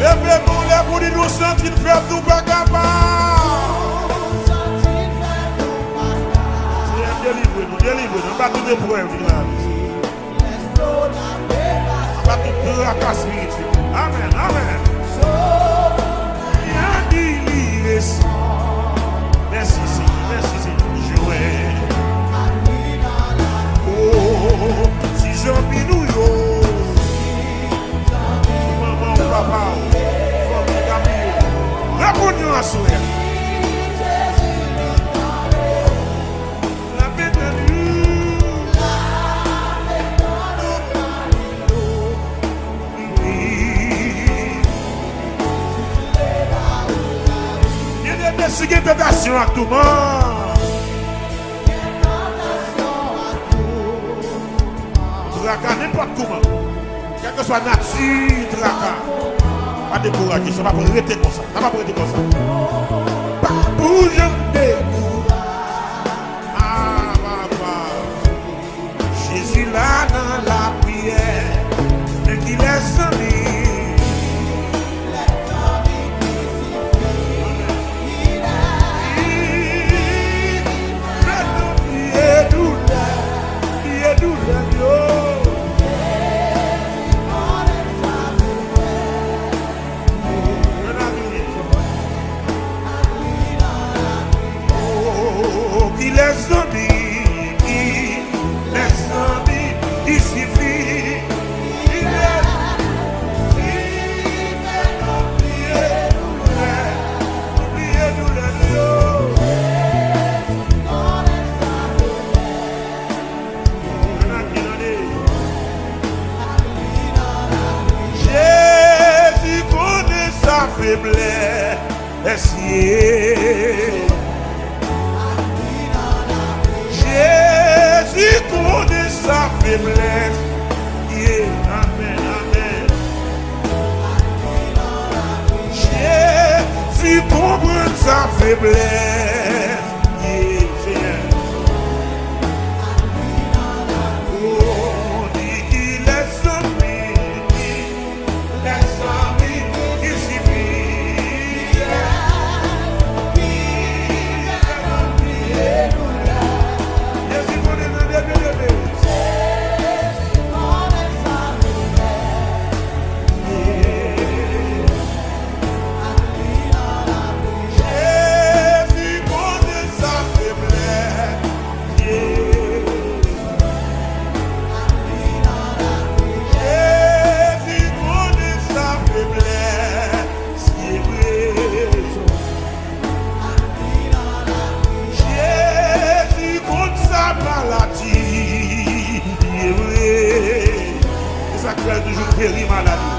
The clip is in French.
Levez-nous les pour nous sentir faire tout pas capable. Seigneur, délivre-nous, délivre-nous. Pas toutes les preuves de la vie. Pas toutes les racailles spirituelles. Amen, amen. Bien délivré. Merci Seigneur, merci Seigneur. Jouer. Oh, si j'en vis nous, maman ou papa, famille d'amis, réponds-nous à sourire. La paix de nous. Il y a des tentations à tout le monde. Traka, n'importe comment. Quelle que soit la nature, traka. Pas décourager, ça va pas arrêter comme ça. Ça va pas arrêter comme ça. Pas bouger de ah, papa. Jésus là dans la prière, mais qui laisse amis. Les amis, il suffit. Il est oubliez nous les Jésus connaît sa faiblesse. Jésus connaît sa faiblesse. Yeah, amen, amen. Jésus comprend sa faiblesse. Yeah, Seigneur. Oh, dit qu'il laisse amis, il suffit. Toujours guéri maladie.